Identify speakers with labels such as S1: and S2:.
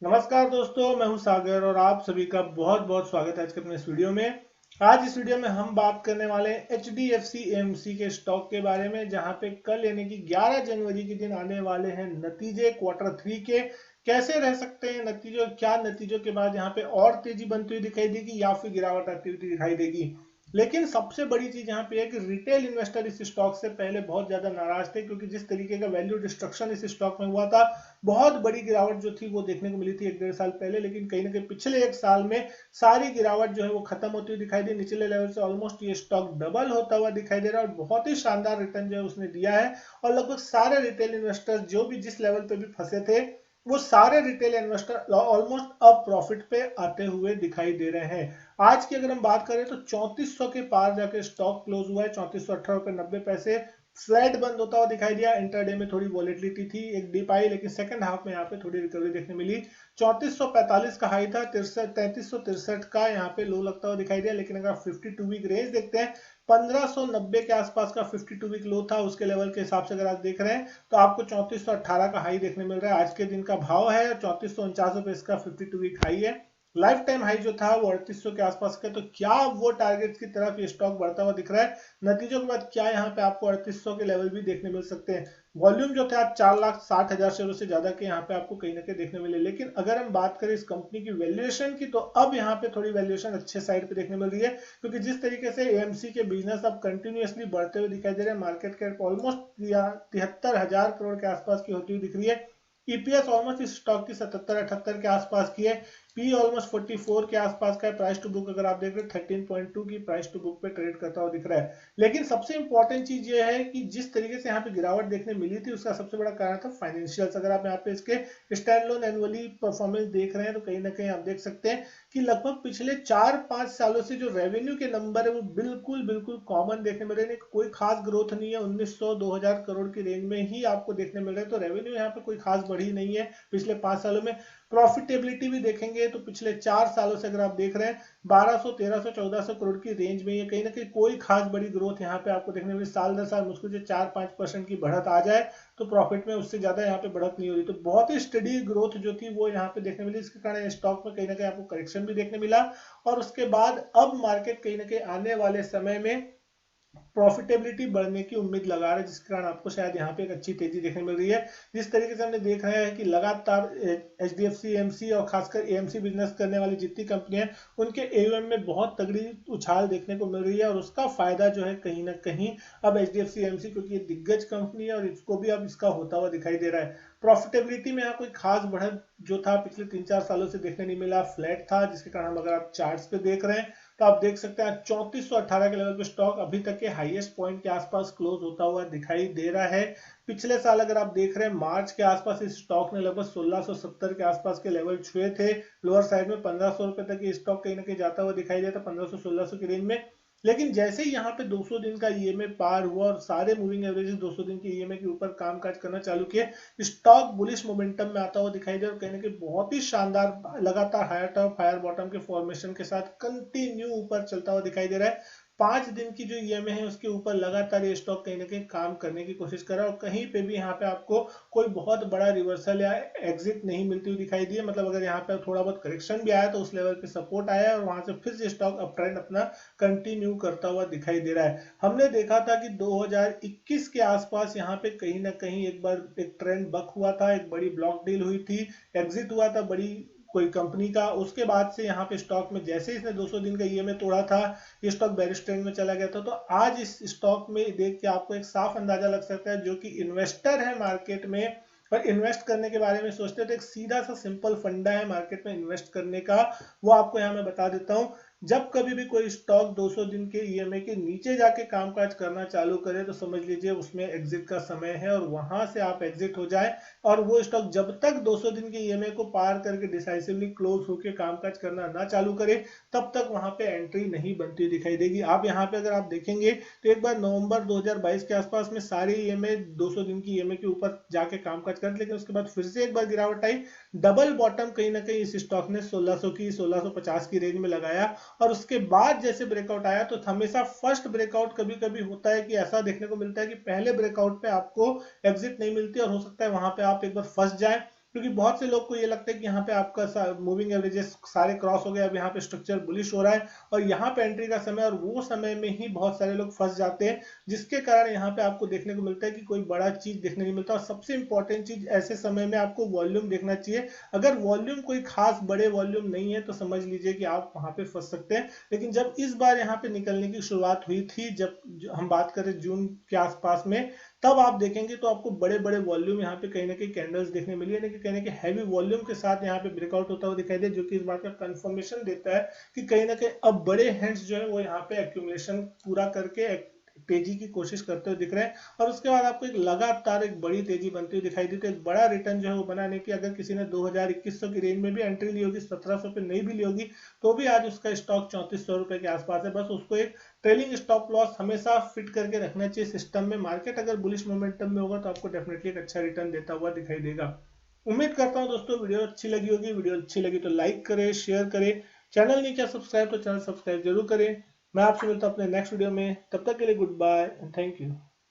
S1: नमस्कार दोस्तों, मैं हूं सागर और आप सभी का बहुत बहुत स्वागत है आज के अपने इस वीडियो में। आज इस वीडियो में हम बात करने वाले हैं HDFC AMC के स्टॉक के बारे में, जहां पे कल यानी कि 11 जनवरी के दिन आने वाले हैं नतीजे क्वार्टर 3 के। कैसे रह सकते हैं नतीजों, क्या नतीजों के बाद यहाँ पे और तेजी बनती हुई दिखाई देगी या फिर गिरावट आती हुई दिखाई देगी। लेकिन सबसे बड़ी चीज यहाँ पे है कि रिटेल इन्वेस्टर इस स्टॉक से पहले बहुत ज्यादा नाराज थे, क्योंकि जिस तरीके का वैल्यू डिस्ट्रक्शन इस स्टॉक में हुआ था, बहुत बड़ी गिरावट जो थी वो देखने को मिली थी एक डेढ़ साल पहले। लेकिन कहीं ना कहीं पिछले एक साल में सारी गिरावट जो है वो खत्म होती हुई दिखाई दी। निचले लेवल से ऑलमोस्ट ये स्टॉक डबल होता हुआ दिखाई दे रहा है और बहुत ही शानदार रिटर्न जो है उसने दिया है। और लगभग सारे रिटेल इन्वेस्टर्स जो भी जिस लेवल पे भी फंसे थे, वो सारे रिटेल इन्वेस्टर ऑलमोस्ट अब प्रॉफिट पे आते हुए दिखाई दे रहे हैं। आज की अगर हम बात करें तो 3400 के पार जाके स्टॉक क्लोज हुआ है, 3418.90। फ्लैट बंद होता हुआ दिखाई दिया। इंटरडे में थोड़ी वॉलेटिलिटी थी, एक डिप आई, लेकिन सेकंड हाफ में यहाँ पे थोड़ी रिकवरी देखने मिली। 3445 का हाई था, 3363 का यहाँ पे लो लगता हुआ दिखाई दिया। लेकिन अगर 52 वीक रेंज देखते हैं, 1590 के आसपास का 52 वीक लो था, उसके लेवल के हिसाब से अगर आप देख रहे हैं तो आपको 3418 का हाई देखने मिल रहा है। आज के दिन का भाव है 3449 इसका 52 वीक हाई है। लाइफ टाइम हाई जो था वो 3800 के आसपास का। तो क्या वो टारगेट की तरफ ये स्टॉक बढ़ता हुआ दिख रहा है? नतीजों के बाद क्या यहाँ पे आपको 3800 के लेवल भी देखने मिल सकते हैं? वॉल्यूम जो थे आप 4,60,000 शेयरों से ज्यादा के यहाँ पे आपको कहीं ना कहीं देखने मिले। लेकिन अगर हम बात करें इस कंपनी की वैल्यूएशन की, तो अब यहाँ पे थोड़ी वैल्यूएशन अच्छे साइड पे देखने मिल रही है, क्योंकि जिस तरीके से एएमसी के बिजनेस अब कंटिन्यूअसली बढ़ते हुए दिखाई दे रहे हैं, मार्केट कैप ऑलमोस्ट 73,000 करोड़ के आसपास की होती हुई दिख रही है। ईपीएस ऑलमोस्ट इस स्टॉक की 77-78 के आसपास की है। पी ऑलमोस्ट 44 के आसपास का है। प्राइस टू बुक अगर आप देख रहे हैं 13.2 की प्राइस टू बुक पे ट्रेड करता हुआ दिख रहा है। लेकिन सबसे इंपॉर्टेंट चीज ये है कि जिस तरीके से यहाँ पे गिरावट देखने मिली थी, उसका सबसे बड़ा कारण था फाइनेंशियल्स। अगर आप यहाँ पे इसके स्टैंड लोन एनुअली परफॉर्मेंस देख रहे हैं तो कहीं ना कहीं आप देख सकते हैं कि लगभग पिछले 4-5 सालों से जो रेवेन्यू के नंबर है वो बिल्कुल बिल्कुल कॉमन देखने मिल रहे हैं। कोई खास ग्रोथ नहीं है, 1900-2000 करोड़ की रेंज में ही आपको देखने मिल रहा है। तो रेवेन्यू यहाँ पे कोई खास बढ़ी नहीं है पिछले 5 सालों में। प्रॉफिटेबिलिटी भी देखेंगे तो पिछले 4 सालों से अगर आप देख रहे हैं 1200, 1300, 1400 करोड़ की रेंज में, ये कहीं ना कहीं कोई खास बड़ी ग्रोथ यहाँ पे आपको देखने मिली। साल दर साल मुश्किल से 4-5% की बढ़त आ जाए तो प्रॉफिट में उससे ज्यादा यहाँ पे बढ़त नहीं हो रही। तो बहुत ही स्टडी ग्रोथ जो थी वो यहाँ पे देखने मिली। इसके कारण स्टॉक में कहीं ना कहीं आपको करेक्शन भी देखने मिला। और उसके बाद अब मार्केट कहीं ना कहीं आने वाले समय में प्रॉफिटेबिलिटी बढ़ने की उम्मीद लगा रहा है, जिसके कारण आपको शायद यहाँ पे एक अच्छी तेजी देखने मिल रही है। जिस तरीके से हमने देख रहे हैं कि लगातार HDFC AMC और खासकर AMC बिजनेस करने वाली जितनी कंपनियां हैं, उनके AUM में बहुत तगड़ी उछाल देखने को मिल रही है। और उसका फायदा जो है कहीं ना कहीं अब HDFC AMC, क्योंकि ये दिग्गज कंपनी है और इसको भी अब इसका होता हुआ दिखाई दे रहा है। प्रॉफिटेबिलिटी में यहाँ कोई खास बढ़त जो था पिछले 3-4 सालों से देखने नहीं मिला, फ्लैट था। जिसके कारण हम अगर आप चार्ट्स पे देख रहे हैं तो आप देख सकते हैं 3418 के लेवल पे स्टॉक अभी तक के हाईएस्ट पॉइंट के आसपास क्लोज होता हुआ दिखाई दे रहा है। पिछले साल अगर आप देख रहे हैं मार्च के आसपास इस स्टॉक ने लगभग 1670 के आसपास के लेवल छुए थे। लोअर साइड में 1500 रुपए तक ये स्टॉक कहीं ना कहीं जाता हुआ दिखाई देता, 1500-1600 की रेंज में। लेकिन जैसे ही यहाँ पे 200 दिन का ईएमए पार हुआ और सारे मूविंग एवरेजेस 200 दिन के ईएमए के ऊपर कामकाज करना चालू किए, स्टॉक बुलिश मोमेंटम में आता हुआ दिखाई दे और कहीं ना कहीं बहुत ही शानदार लगातार हायर टॉप हायर बॉटम के फॉर्मेशन के साथ कंटिन्यू ऊपर चलता हुआ दिखाई दे रहा है। 5 दिन की जो ईएमए है उसके ऊपर लगातार ये स्टॉक कहीं ना कहीं काम करने की कोशिश कर रहा है और कहीं पे भी यहाँ पे आपको कोई बहुत बड़ा रिवर्सल या एग्जिट नहीं मिलती हुई दिखाई दी है। मतलब अगर यहाँ पे थोड़ा बहुत करेक्शन भी आया तो उस लेवल पे सपोर्ट आया और वहां से फिर से स्टॉक अप ट्रेंड अपना कंटिन्यू करता हुआ दिखाई दे रहा है। हमने देखा था कि 2021 के आसपास यहाँ पे कहीं ना कहीं एक बार एक ट्रेंड बक हुआ था, एक बड़ी ब्लॉक डील हुई थी, एग्जिट हुआ था बड़ी कोई कंपनी का। उसके बाद से यहाँ पे स्टॉक में जैसे इसने 200 दिन का ईएमए तोड़ा था, ये स्टॉक बेरिश ट्रेंड में चला गया था। तो आज इस स्टॉक में देख के आपको एक साफ अंदाजा लग सकता है, जो कि इन्वेस्टर है मार्केट में और इन्वेस्ट करने के बारे में सोचते हैं, तो एक सीधा सा सिंपल फंडा है मार्केट में इन्वेस्ट करने का, वो आपको यहाँ मैं बता देता हूँ। जब कभी भी कोई स्टॉक 200 दिन के ईएमए के नीचे जाके कामकाज करना चालू करे तो समझ लीजिए उसमें एग्जिट का समय है और वहां से आप एग्जिट हो जाए। और वो स्टॉक जब तक 200 दिन के ईएमए को पार करके डिसाइसिवली क्लोज होकर कामकाज करना ना चालू करे, तब तक वहां पे एंट्री नहीं बनती दिखाई देगी। आप यहाँ पे अगर आप देखेंगे तो एक बार नवंबर 2022 के आसपास में सारे ईएमए 200 दिन की ईएमए के ऊपर जाके कामकाज कर, लेकिन उसके बाद फिर से एक बार गिरावट आई। डबल बॉटम कहीं ना कहीं इस स्टॉक ने 1600 की 1650 की रेंज में लगाया और उसके बाद जैसे ब्रेकआउट आया, तो हमेशा फर्स्ट ब्रेकआउट कभी कभी होता है कि ऐसा देखने को मिलता है कि पहले ब्रेकआउट पे आपको एग्जिट नहीं मिलती और हो सकता है वहां पे आप एक बार फंस जाए। क्योंकि बहुत से लोग को ये लगता है कि यहाँ पे आपका मूविंग एवरेजेस सारे क्रॉस हो गए, अब यहाँ पे स्ट्रक्चर बुलिश हो रहा है और यहाँ पे एंट्री का समय, और वो समय में ही बहुत सारे लोग फंस जाते हैं, जिसके कारण यहाँ पे आपको देखने को मिलता है कि कोई बड़ा चीज देखने नहीं मिलता। और सबसे इंपॉर्टेंट चीज, ऐसे समय में आपको वॉल्यूम देखना चाहिए। अगर वॉल्यूम कोई खास बड़े वॉल्यूम नहीं है तो समझ लीजिए कि आप वहां पे फंस सकते हैं। लेकिन जब इस बार यहाँ पे निकलने की शुरुआत हुई थी, जब हम बात करें जून के आसपास में, तब आप देखेंगे तो आपको बड़े बड़े वॉल्यूम यहाँ पे कहीं ना कहीं कैंडल्स देखने मिली, यानी कि कहीं ना कहीं हैवी वॉल्यूम के साथ यहाँ पे ब्रेकआउट होता हुआ दिखाई दे, जो कि इस बात का कंफर्मेशन देता है कि कहीं ना कहीं अब बड़े हैंड्स जो है वो यहाँ पे एक्यूमुलेशन पूरा करके तेजी की कोशिश करते हुए दिख रहे हैं। और उसके बाद आपको एक लगातार एक बड़ी तेजी बनती हुई दिखाई दी, तो एक बड़ा रिटर्न जो है वो बनाने की, अगर किसी ने 2000-2100 की रेंज में भी एंट्री ली होगी, 1700 पे नहीं भी ली होगी, तो भी आज उसका स्टॉक 3400 रुपए के आसपास है। बस उसको एक ट्रेलिंग स्टॉप लॉस हमेशा फिट करके रखना चाहिए सिस्टम में। मार्केट अगर बुलिश मोमेंटम में होगा तो आपको डेफिनेटली एक अच्छा रिटर्न देता हुआ दिखाई देगा। उम्मीद करता हूं दोस्तों वीडियो अच्छी लगी होगी। वीडियो अच्छी लगी तो लाइक करें, शेयर करें, चैनल नहीं किया सब्सक्राइब तो चैनल सब्सक्राइब जरूर करें। मैं आपसे मिलता हूं अपने नेक्स्ट वीडियो में, तब तक के लिए goodbye and thank you.